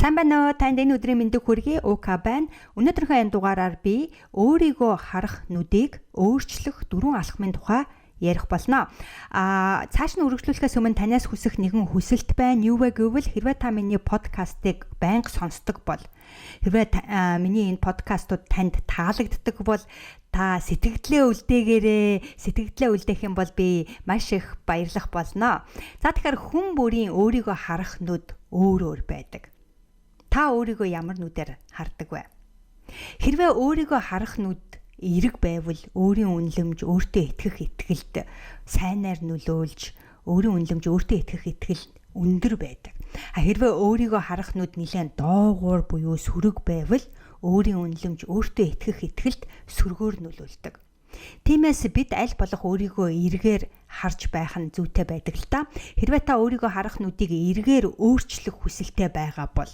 Сайн байна уу? Танд энэ өдрийн мэндийг хүргэе. Ука байна. Өнөөдрийнхөө энэ дугаараар би өөрийгөө харах нүдийг өөрчлөх 4 алхмын тухай ярих болно. Цааш нь үргэлжлүүлэхээс өмнө танаас хүсэх нэгэн хүсэлт байна. Юу вэ гэвэл хэрвээ та миний подкастыг байнга сонсдог бол хэрвээ миний энэ подкастууд танд таалагддаг бол та сэтгэлдээ үлдээх юм бол би маш их баярлах болно. За тэгэхээр хүн бүрийн өөрийгөө харах нүд өөр байдаг. Та өөрийгөө ямар нүдээр хардаг вэ? Хэрвээ өөрийгөө харах нүд эерэг байвал өөрийн үнэлэмж, өөртөө итгэх итгэлд сайнаар нөлөөлж, өөрийн үнэлэмж, өөртөө итгэх итгэл өндөр байдаг. Хэрвээ өөрийгөө харах нүд нэлээд доогуур буюу сөрөг байвал өөрийн үнэлэмж, өөртөө итгэх итгэлд сөргөөр нөлөөлдөг. Тиймээс бид аль болох өөрийгөө эргээр харж байх нь зүйтэй байдаг л та. Хэрвээ та өөрийгөө харах нүдийг эргээр өөрчлөх хүсэлтэй байгаа бол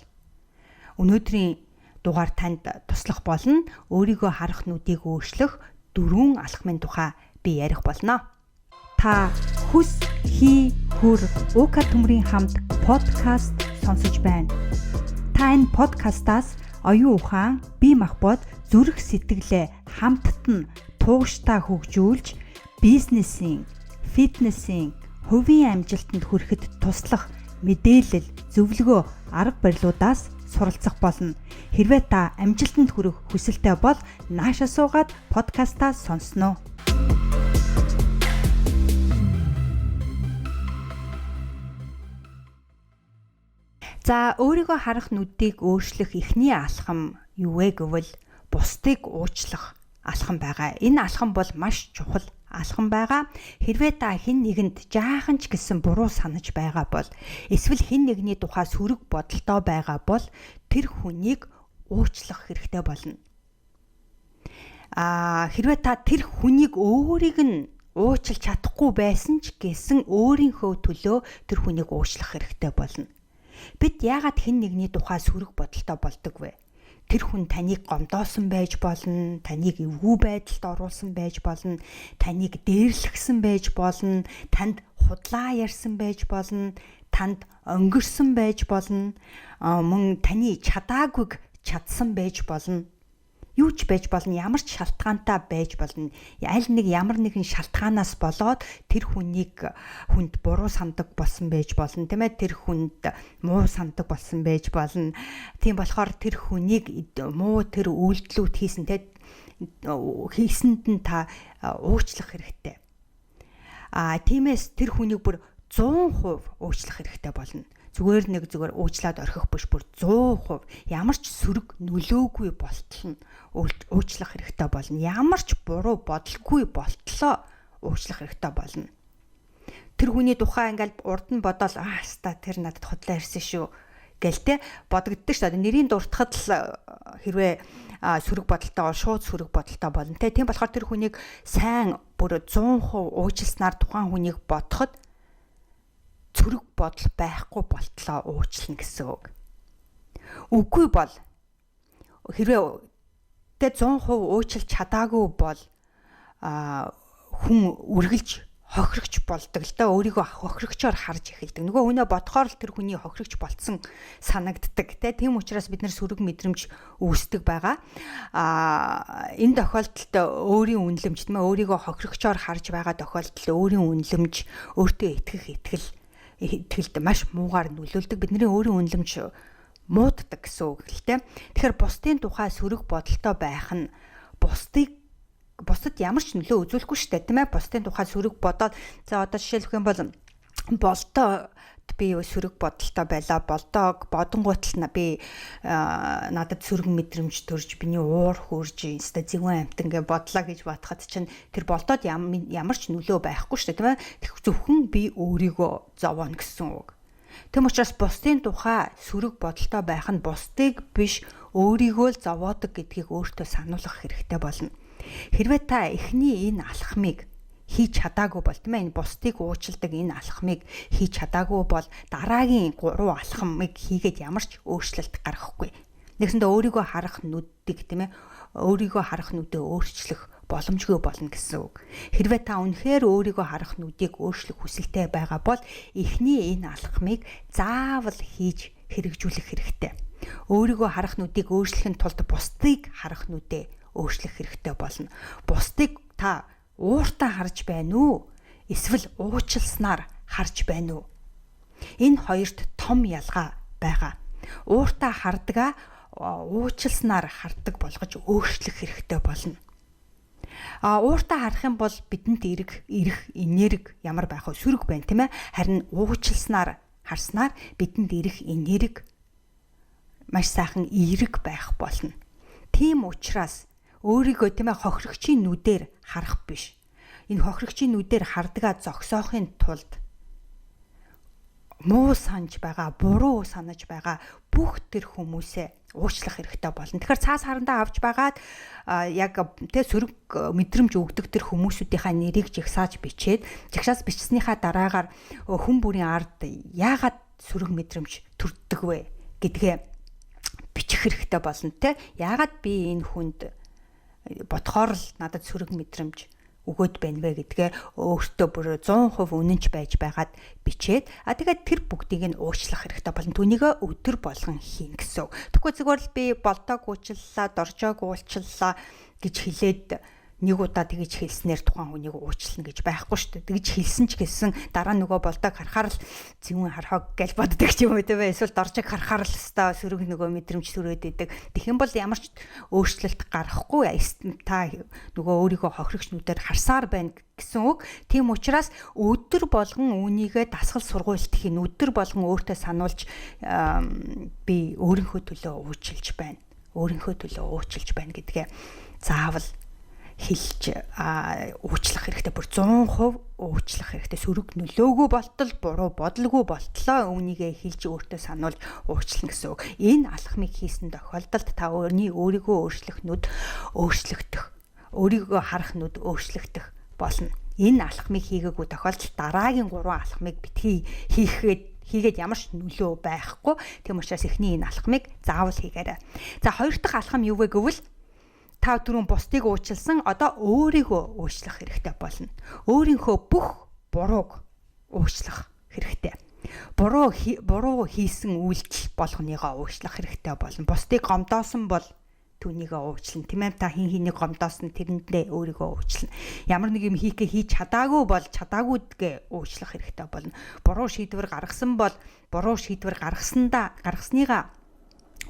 өнөөдрийн дугаар танд туслах болно. Өөрийгөө харах нүдийг өөрчлөх 4 алхмын тухай би ярих болно. Та хүс, хий, хүр Ука төмрийн хамт подкаст сонсож байна. Та энэ подкастаас оюун ухаан, бие махбод, зүрх сэтгэлээ хамтд нь тууштай хөгжүүлж, бизнесийн, фитнесийн, хувийн амжилтанд хүрэхэд туслах мэдээлэл, зөвлөгөө, арга барилуудаас суралцах болно. Хэрвээ та амжилтанд хүрэх хүсэлтэй бол наашаа суугаад подкастаа сонсноо. За, өөрийгөө харах нүдийг өөрчлөх эхний алхам юу вэ гэвэл бусдыг уучлах алхам байгаа. Энэ алхам бол маш чухал алхам байгаа. Хэрвээ та хэн нэгэнд жаахан ч гэсэн буруу санаж байгаа бол эсвэл хэн нэгний тухай сөрөг бодолтой байгаа бол тэр хүнийг уучлах хэрэгтэй болно. Хэрвээ та тэр хүнийг өөрийг нь уучлах чадахгүй байсан ч гэсэн өөрийнхөө төлөө тэр хүнийг уучлах хэрэгтэй болно. Бид яагаад хэн нэгний тухай сөрөг бодолтой болдог вэ? Тэр хүн таныг гомдоосон байж болно, таныг эвгүй байдалд оруулсан байж болно, таныг дээрлэхсэн байж болно, танд худлаа ярьсан байж болно, танд өнгөрсөн байж болно, мөн таны чадаагүйг чадсан байж болно. Юу ч байж болно, ямар ч шалтгаантай байж болно. Аль нэг ямар нэгэн шалтгаанаас болоод тэр хүнд буруу сандаг болсон байж болно, тийм ээ? Тэр хүнд муу сандаг болсон байж болно. Тийм болохоор тэр хүнийг муу тэр үйлдэлүүд хийсэнд нь та уучлах хэрэгтэй. Тиймээс тэр хүнийг бүр 100% уучлах хэрэгтэй болно. Зүгээр уучлаад орхих биш, бүр 100% ямар ч сөрөг нөлөөгүй болтол нь уучлах хэрэгтэй болно. Ямар ч буруу бодолгүй болтлоо уучлах хэрэгтэй болно. Тэр хүний тухай ингээл урд нь бодоол тэр надад худлаа ирсэн шүү гэлтэй бодогддог шүү дээ. Нэрийн дуртахад л хэрвээ сөрөг бодолтойгоор шууд сөрөг бодолтой болно. Тийм болохоор тэр хүнийг сайн бүр 100% уучласнаар тухайн хүнийг бодоход сөрөг бодол байхгүй болтлоо уучлана гэсэн үг. Үгүй бол хэрвээ 100% уучлж чадаагүй бол хүн үргэлж хохирогч болдог л да. Өөрийгөө хохирогчоор харж эхэлдэг. Нөгөө хүнээ бодохоор л тэр хүний хохирогч болцсон санагддаг. Тийм учраас бид нар сөрөг мэдрэмж үүсдэг байгаа. Энэ тохиолдолд өөрийн үнэлэмж, өөрийгөө хохирогчоор харж байгаа тохиолдолд өөрийн үнэлэмж, өөртөө итгэлд маш муугаар нөлөөлдөг. Бидний өөрийн үнэлэмж мууддаг гэсэн үг л дээ. Тэгэхээр бусдын тухай сөрөг бодолтой байх нь бусдад ямар ч нөлөө үзүүлэхгүй шүү дээ, тийм ээ? Бусдын тухай сөрөг бодоод за одоо жишээлх юм бол болтоо би сөрөг бодолтой байлаа. Болтоог бодонгуутал би надад сөрөг мэдрэмж төрж биний уур хурж зэгвэн амт ингээ бодлоо гэж бодоход чинь тэр болтоод ямар ч нөлөө байхгүй шүү дээ, тийм ээ? Зөвхөн би өөрийгөө зовоно гэсэн үг. Тэм учраас бусдын тухай сөрөг бодолтой байх нь бусдыг биш өөрийгөө л зовоодог гэдгийг өөртөө сануулгах хэрэгтэй болно. Хэрвээ та эхний энэ алхмыг хийж чадаагүй бол, тийм ээ, энэ бусдыг уучладаг энэ алхмыг хийж чадаагүй бол дараагийн 3 алхмыг хийгээд ямар ч өөрчлөлт гаргахгүй. Нэгсэндээ өөрийгөө харах нүдийг, тийм ээ, өөрийгөө харах нүдээ өөрчлөх боломжгүй болно гэсэн үг. Хэрвээ та үнэхээр өөрийгөө харах нүдийг өөрчлөх хүсэлтэй байгаа бол эхний энэ алхмыг заавал хийж хэрэгжүүлэх хэрэгтэй. өөрийгөө харах нүдийг өөрчлөхийн тулд бусдыг харах нүдээ өөрчлөх хэрэгтэй болно. Бусдыг та ууртаа харж байна уу? Эсвэл уучлснаар харж байна уу? Энэ хоёрт том ялгаа байгаа. Ууртаа хардгаа уучлснаар хардаг болгож өөрчлөх хэрэгтэй болно. Ууртаа харах юм бол бидэнд ирэх энерги ямар байх вэ? Сөрөг байна, тийм ээ? Харин уучлснаар харснаар бидэнд ирэх энерги маш сайхан эерэг байх болно. Тийм учраас өөрийгөө тийм ээ хохирогчийн нүдээр харах биш. Энэ хохирогчийн нүдээр хардгаа зогсоохын тулд муу санаж байгаа, буруу санаж байгаа бүх тэр хүмүүсээ уучлах хэрэгтэй болно. Тэгэхээр цаас харандаа авч байгаад яг тэ сөрөг мэдрэмж өгдөг тэр хүмүүсүүдийнхаа нэрийг жигсааж бичээд жигсаас бичснийхаа дараагаар хүн бүрийн ард яагаад сөрөг мэдрэмж төрдөг вэ гэдгээ бичих хэрэгтэй болно тэ. Яагаад би энэ хүнд бодхоор л надад сөрөг мэдрэмж өгөөд байна вэ гэдгээ өөртөө бүр 100% үнэнч байж байгаад бичээд тэгээд тэр бүгдийг нь уучлах хэрэгтэй болно. Түүнийг өдөр болгон хийн гэсэн. Тэгэхгүй зүгээр л би болтоог уучлалаа, доржоог уучлалаа гэж хэлээд нэг удаа тэгж хэлснээр тухайн хүнийг уучлна гэж байхгүй шүү дээ. Тэгж хэлсэн ч гэсэн дараа нөгөө болтоог харахаар л зүүн хархаг гэж боддог ч юм уу тийм ээ. Эсвэл доржиг харахаар л өстой сөрөг нөгөө мэдрэмж төрөөд идэг. Тэгэх юм бол ямар ч өөрчлөлт гарахгүй та нөгөө өөрийгөө хохирогчнуудаар харсаар байна гэсэн үг. Тийм учраас өдөр болгон үүнийгээ дасгал сургуульд хийн өдөр болгон өөртөө сануулж би өөрийнхөө төлөө уучлж байна. Өөрийнхөө төлөө уучлж байна гэдгээ заавал хэлж уучлах хэрэгтэй. Бүр 100% уучлах хэрэгтэй. Сөрөг нөлөөгүй болтол, буруу бодлого болтлоо үүнийгээ хэлж өөртөө сануулж уучлах гэсэн үг. Энэ алхмыг хийсэн тохиолдолд та өөрийгөө өөрчлөх нүд өөрчлөгдөх, өөрийгөө харах нүд өөрчлөгдөх болно. Энэ алхмыг хийгээгүй тохиолдолд дараагийн 3 алхмыг битгий хийгээд ямар ч нөлөө байхгүй. Тийм учраас эхний энэ алхмыг заавал хийгээрэй. За хоёр дахь алхам юу вэ гэвэл та түрүүн бусдыг уучлсан, одоо өөрийгөө уучлах хэрэгтэй болно. Өөрийнхөө бүх бурууг уучлах хэрэгтэй. Буруу хийсэн үйлдэл болгоныгоо уучлах хэрэгтэй болно. Бусдыг гомдоосон бол түүнийгээ уучлна. Тийм ээ, та хин хэнийг гомдоосон тэрэндээ өөрийгөө уучлна. Ямар нэг юм хийж чадаагүй бол чадаагүйдгээ уучлах хэрэгтэй болно. Буруу шийдвэр гаргасан бол буруу шийдвэр гаргаснийгаа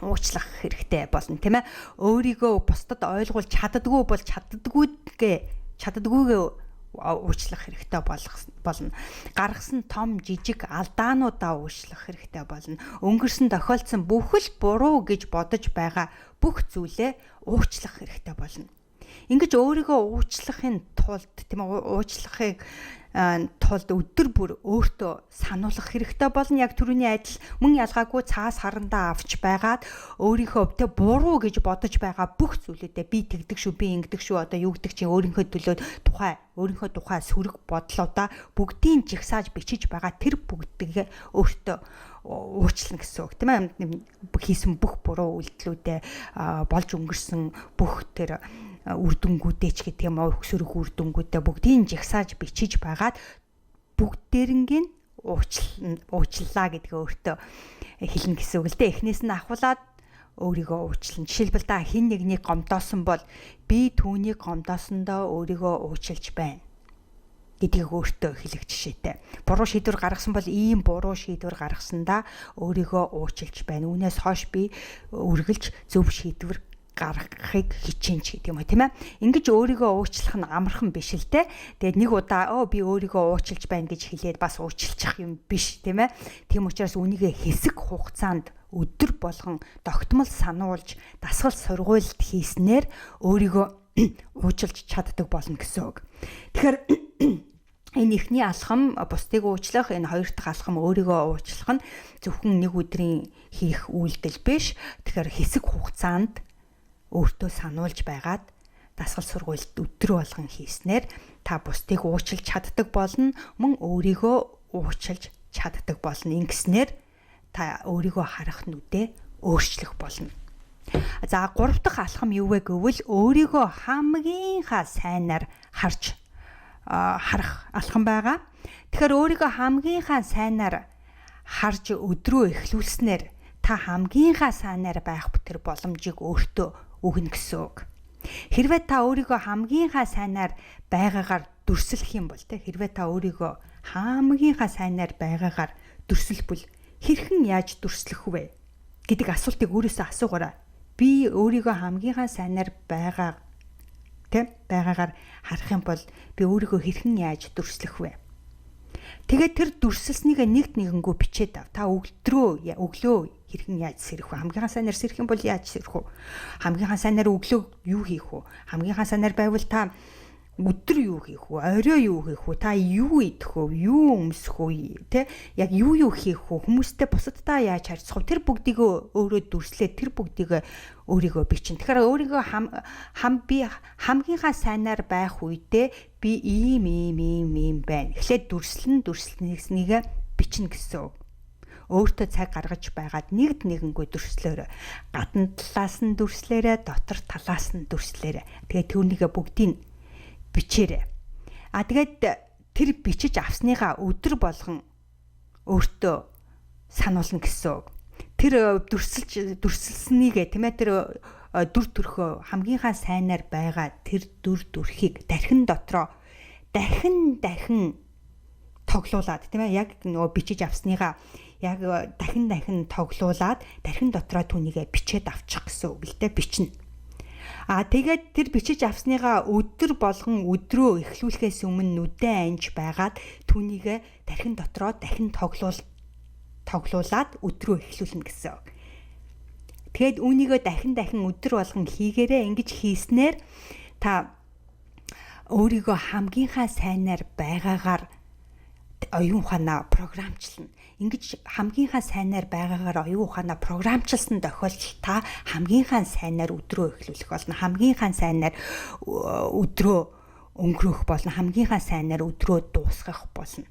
уучлах хэрэгтэй болно, тийм ээ. Өөрийгөө бусдад ойлгуулж чаддаггүй бол чаддаггүйгээ уучлах хэрэгтэй болно. Гаргасан том жижиг алдаануудаа уучлах хэрэгтэй болно. Өнгөрсөн тохиолдсон бүх л буруу гэж бодож байгаа бүх зүйлээ уучлах хэрэгтэй болно. Ингэж өөрийгөө уучлахын тулд, тийм ээ, уучлахыг тулд өдөр бүр өөртөө сануулах хэрэгтэй болно. Яг түрүүний адил мөн ялгаагүй цаас харандаа авч байгаад өөрийнхөө тэ буруу гэж бодож байгаа бүх зүйлүүдээ би тэгдэг шүү, би ингэдэг шүү, одоо юу гэдэг чинь өөрийнхөө тухай сөрөг бодлоодаа бүгдийг жигсааж бичиж байгаа тэр бүгдийг өөртөө уучлах гэсэн үг, тийм ээ. Хийсэн бүх буруу үйлдэлүүдээ болж өнгөрсөн бүх тэр үрдэнгүүдээ ч гэдэг юм уу, сөрөг үрдэнгүүдээ бүгдийг жигсааж бичиж байгаад бүгдээрнгийн уучлалаа гэдгээ өөртөө хэлнэ гэсэн үг л дээ. Эхнээс нь ахуулаад өөрийгөө уучлна. Жишээлбэл та хэн нэгнийг гомдоосон бол би түүнийг гомдоосондоо өөрийгөө уучлж байна гэдгийг өөртөө хэлэх жишээтэй. Буруу шийдвэр гаргасан бол ийм буруу шийдвэр гаргасандаа өөрийгөө уучлж байна. Үүнээс хойш би үргэлж зөв шийдвэр гаргахыг хичээж гэдэг юм а, тийм ээ. Ингэж өөрийгөө уучлах нь амархан биш л дээ. Тэгээд нэг удаа би өөрийгөө уучлж байна гэж хэлээд бас уучлчих юм биш, тийм ээ. Тийм учраас үнийгээ хэсэг хугацаанд өдөр болгон тогтмол сануулж дасгал сургуульд хийснээр өөрийгөө уучлж чаддаг болно гэсэн үг. Тэгэхээр энэ ихний алхам бусдыг уучлах, энэ хоёр дахь алхам өөрийгөө уучлах нь зөвхөн нэг өдрийн хийх үйлдэл биш. Тэгэхээр хэсэг хугацаанд өөртөө сануулж байгаад дасгал сургуульд өдөр болгон хийснээр та бусдыг уучлж чаддаг болно, мөн өөрийгөө уучлж чаддаг болно. Ингэснээр та өөрийгөө харах нүдээ өөрчлөх болно. За 3 дахь алхам юу вэ гэвэл өөрийгөө хамгийн сайнаар харах алхам байгаа. Тэгэхээр өөрийгөө хамгийн сайнаар харж өдрөө эхлүүлснээр та хамгийн сайнаар байх тэр боломжийг өөртөө өгнө гэсэн үг. Хэрвээ та өөрийгөө хамгийн сайнаар байгаагаар дүрслэх юм бол хэрвээ та өөрийгөө хамгийн сайнаар байгаагаар дүрслэхвэл хэрхэн яаж дүрслэх вэ гэдэг асуултыг өөрөөсөө асуугаарай. Би өөрийгөө хамгийн сайнаар байгаагаар харах юм бол би өөрийгөө хэрхэн яаж дүрслэх вэ? Тэгээд тэр дүрслэлснийг нэгнгүү бичээд ав. Та өглөө хэрхэн яаж сэрэх вэ? Хамгийн сайнаар сэрэх юм бол яаж сэрэх вэ? Хамгийн сайнаар өглөө юу хийх вэ? Хамгийн сайнаар байвал та өдөр юу хийх вэ? Орой юу хийх вэ? Та юу идэх вэ? Юу өмсөх вэ? Яг юу хийх вэ? Хүмүүстэй бусадтай яаж харьцах вэ? Тэр бүгдийг өөрөө дүрслээд тэр бүгдийг өөрийгөө бичин. Тэгэхээр өөрийгөө би хамгийн сайнаар байх үедээ би ийм байна. Эхлээд дүрслэнийг бичнэ гэсэн үг. Өөртөө цаг гаргаж байгаад нэгнгүү дүрслээрэ. Гадна талаас нь дүрслээрэ, дотор талаас нь дүрслээрэ. Тэгээд түүнийгээ бүгдийг бичээрэй. Тэгээд тэр бичиж авсныгаа өдөр болгон өөртөө сануулна гэсэн үг. Тэр дүрслэлснийг тэр дүр төрхөө хамгийн сайнаар байгаа тэр дүр төрхийг дахин дотроо дахин тоглуулад яг нөгөө бичиж авсныгаа яг дахин тоглуулад дахин дотроо түүнийгээ бичээд авчих гэсэн үг л дээ, бичнэ. Тэгээд тэр бичиж авсныгаа өдөр болгон өдрөө эхлүүлэхээс өмнө нүдэн анж байгаад түүнийгээ дахин дотроо дахин тоглуулад өдрөө эхлүүлнэ гэсэн. Тэгээд үүнийгээ дахин өдөр болгон хийгээрээ ингэж хийснээр та өөрийгөө хамгийн сайнаар байгаагаар оюун ухаанаа програмчлна. Ингэж хамгийн сайнаар байгаагаар оюун ухаанаа програмчилсан тохиолдолд та хамгийн сайнаар өдрөө эхлүүлэх болно. Хамгийн сайнаар өдрөө өнгөрөх болно. Хамгийн сайнаар өдрөө дуусгах болно.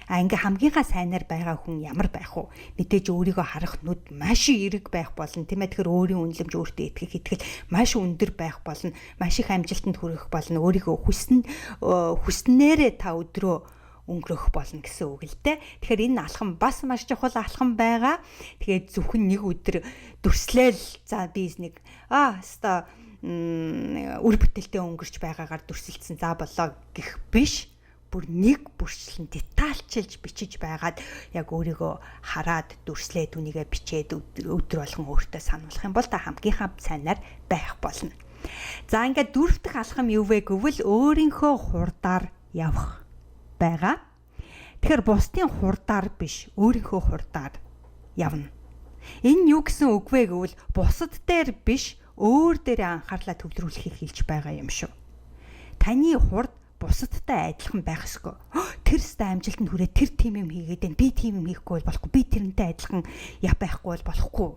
Ингээ хамгийн сайнаар байгаа хүн ямар байх вэ? Мэдээж өөрийгөө харах нүд маш эерэг байх болно. Тэгэхээр өөрийн үнэлэмж өөртөө итгэх маш өндөр байх болно. Маш их амжилтанд хүрэх болно. Өөрийгөө хүснээрээ та өдрөө өнгөрөх болно гэсэн үг л дээ. Тэгэхээр энэ алхам бас маш чухал алхам байгаа. Тэгээд зөвхөн нэг өдөр дүрслээл за би нэг үр бүтээлтэй өнгөрч байгаагаар дүрсэлсэн за болоо гэх биш. Бүр нэг бүрчлэн детальчилж бичиж байгаад яг өөрийгөө хараад дүрслээд үнийгээ бичээд өдөр болгон өөртөө сануулах юм бол та хамгийн сайнаар байх болно. За ингээд дөрөв дэх алхам юу вэ гэвэл өөрийнхөө хурдаар явах байгаа. Тэгэхээр бусдын хурдаар биш, өөрийнхөө хурдаар явна. Энэ юу гэсэн үг вэ гэвэл бусад дээр биш, өөр дээр анхаарлаа төвлөрүүлэхийг хэлж байгаа юм шүү. Таны хурд бусадтай адилхан байх ёсгүй. Тэр өстэй амжилтанд хүрээ тэр тим юм хийгээд байна. Би тим юм хийхгүй бол болохгүй. Би тэрнтэй адилхан байхгүй бол болохгүй.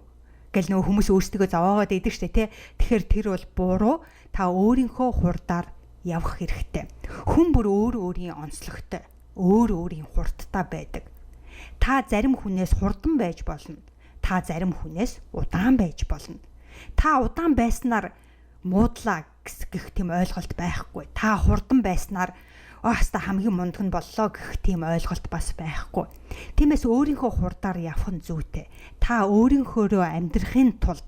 Гэл нөгөө хүмүүс өөрсдөө зовоогоод идэг штэ тий. Тэгэхээр тэр бол буруу. Та өөрийнхөө хурдаар явах хэрэгтэй. Хүн бүр өөрийн онцлогтой, өөрийн хурдтай байдаг. Та зарим хүнээс хурдан байж болно. Та зарим хүнээс удаан байж болно. Та удаан байснаар муудлаа гэх тийм ойлголт байхгүй. Та хурдан байснаар хаста хамгийн мундаг нь боллоо гэх тийм ойлголт бас байхгүй. Тиймээс өөрийнхөө хурдаар явах нь зүйтэй. Та өөрийнхөөрөө амьдрахын тулд,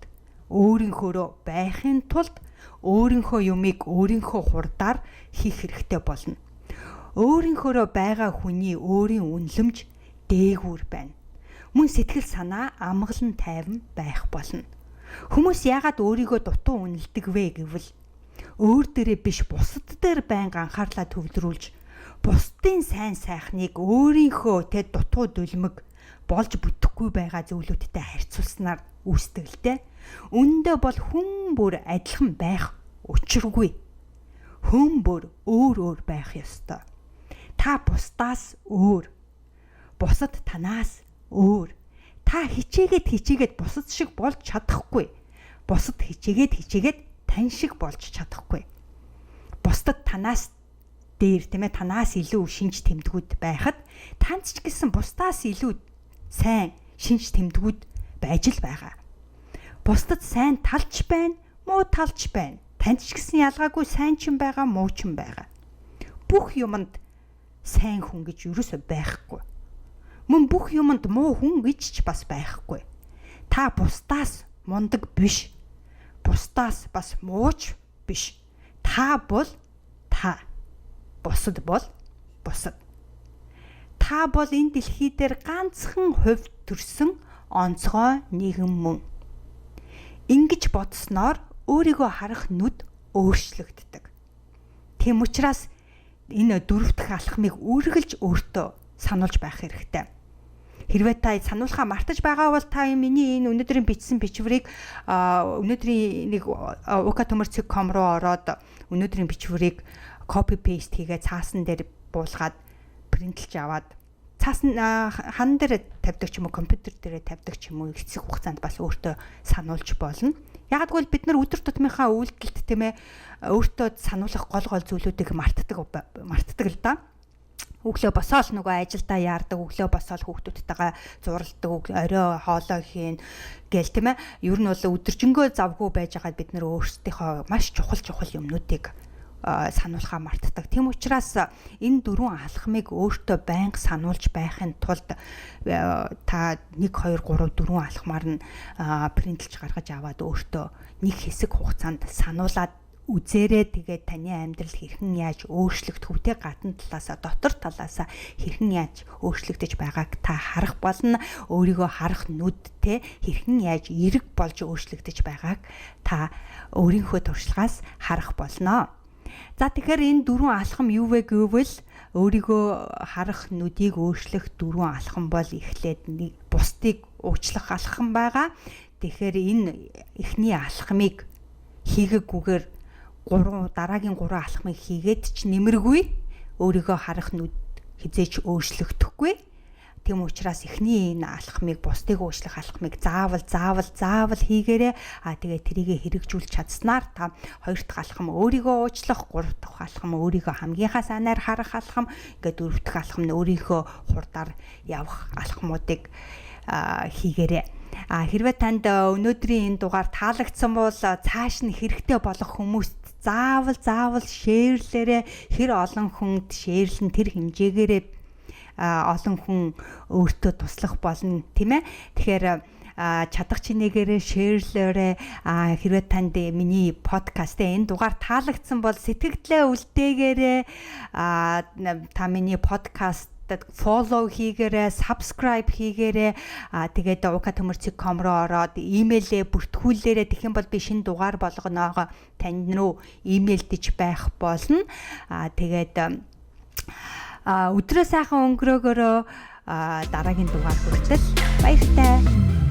өөрийнхөөрөө байхын тулд өөрийнхөө юмыг өөрийнхөө хурдаар хийх хэрэгтэй болно. Өөрийнхөөрөө байгаа хүний өөрийн үнэлэмж дээгүүр байна. Мөн сэтгэл санаа амгалан тайван байх болно. Хүмүүс яагаад өөрийгөө дутуу үнэлдэг вэ гэвэл өөр дээрээ биш бусад дээр байнга анхаарлаа төвлөрүүлж бусдын сайн сайхныг өөрийнхөө дутуу дүлмэг болж бүтэхгүй байгаа зөвлөдтэй харьцуулснаар үүсдэг. Үүндээ бол хүн бүр адилхан байх учиргүй. Хүн бүр өөр байх ёстой. Та бусдаас өөр. Бусад танаас өөр. Та хичээгээд бусад шиг болж чадахгүй. Бусад хичээгээд тань шиг болж чадахгүй. Бусдад танаас дээр танаас илүү шинж тэмдгүүд байхад танц ч гэсэн бусдаас илүү сайн шинж тэмдгүүд байж л байгаа. Бусдад сайн талч байна, муу талч байна. Танд ч гэсэн ялгаагүй сайн ч юм байгаа, муу ч юм байгаа. Бүх юмд сайн хүн гэж юусоо байхгүй. Мөн бүх юмд муу хүн гэж ч бас байхгүй. Та бусдаас мундаг биш. Бусдаас бас мууч биш. Та бол та. Бусад бол бусад. Та бол энэ дэлхий дээр ганцхан хувь төрсөн онцгой нэгэн мөн. Ингэж бодсноор өөрийгөө харах нүд өөрчлөгддөг. Тийм учраас энэ дөрөв дэх алхмыг үргэлж өөртөө сануулж байх хэрэгтэй. Хэрвээ та сануулхаа мартаж байгаа бол та миний энэ өнөөдрийн бичсэн бичвэрийг өнөөдрийн нэг ukatomorcik.com руу ороод өнөөдрийн бичвэрийг copy paste хийгээд цаасан дээр буулгаад принтлж аваад цаасан хан дээр тавьдаг ч юм уу компьютер дээр тавьдаг ч юм уу хэсэг хугацаанд бас өөртөө сануулж болно. Яг гэвэл бид нар өдөр тутмынхаа үйлдэлд тийм ээ өөртөө сануулах гол зүйлүүдийг мартдаг л да. Өглөө босоод нөгөө ажилдаа яардаг, өглөө босоод хүүхдүүдтэйгээ зуралдаг, орой хоолой хийн гээл тийм ээ. Ер нь бол өдөржингөө завгүй байж байгаад бид нэр өөрсдийнхөө маш чухал юмнуудыг сануулхаа мартдаг. Тийм учраас энэ дөрвөн алхмыг өөртөө байнга сануулж байхын тулд та 1 2 3 4 алхмаар нь принтлж гаргаж аваад өөртөө нэг хэсэг хугацаанд сануулад үзээрэй. Тэгээд таны амьдрал хэрхэн яаж өөрчлөгдөх вэ? Гадна талаасаа, дотор талаасаа хэрхэн яаж өөрчлөгдөж байгааг та харах болно. Өөрийгөө харах нүдтэй хэрхэн яаж эрэг болж өөрчлөгдөж байгааг та өөрийнхөө туршлагаас харах болно. За тэгэхээр энэ дөрвөн алхам юу вэ гэвэл өөрийгөө харах нүдийг өөрчлөх дөрвөн алхам бол эхлээд бусдыг уучлах алхам байгаа. Тэгэхээр энэ эхний алхмыг хийгээгүйгээр дараагийн 3 алхмыг хийгээд ч нэмэргүй, өөрийгөө харах нүд хизээч өөрчлөгдөхгүй. Тийм учраас эхний энэ алхмыг, бусдыг уучлах алхмыг заавал хийгээрэй. Тэгээд тэрийгэ хэрэгжүүлж чадсанаар та 2 дахь алхам өөрийгөө уучлах, 3 дахь алхам өөрийгөө хамгийн сайнаар харах алхам, ингээд 4 дахь алхам нь өөрийнхөө хурдаар явах алхмуудыг хийгээрэй. Хэрвээ танд өнөөдрийн энэ дугаар таалагдсан бол цааш нь хэрэгтэй болох хүмүүст заавал шеэрлээрээ. Хэр олон хүнд шеэрлэн тэр хэмжээгээрээ олон хүн өөртөө туслах болно, тийм ээ. Тэгэхээр чадах чинээгээрээ шеэрлээрээ. Хэрвээ танд миний подкастээ энэ дугаар таалагдсан бол сэтгэлдээ үлдээгээрээ. Та миний подкаст follow хийгээрэй, subscribe хийгээрэй. Тэгээд ukatomorcik.com руу ороод имэйлээ бүртгүүлээрэй. Тэгэх юм бол би шинэ дугаар болгоноогоо тань руу имэйлдэж байх болно. Тэгээд өдрөө сайхан өнгөрөөгөөрөө дараагийн дугаар хүртэл баяртай.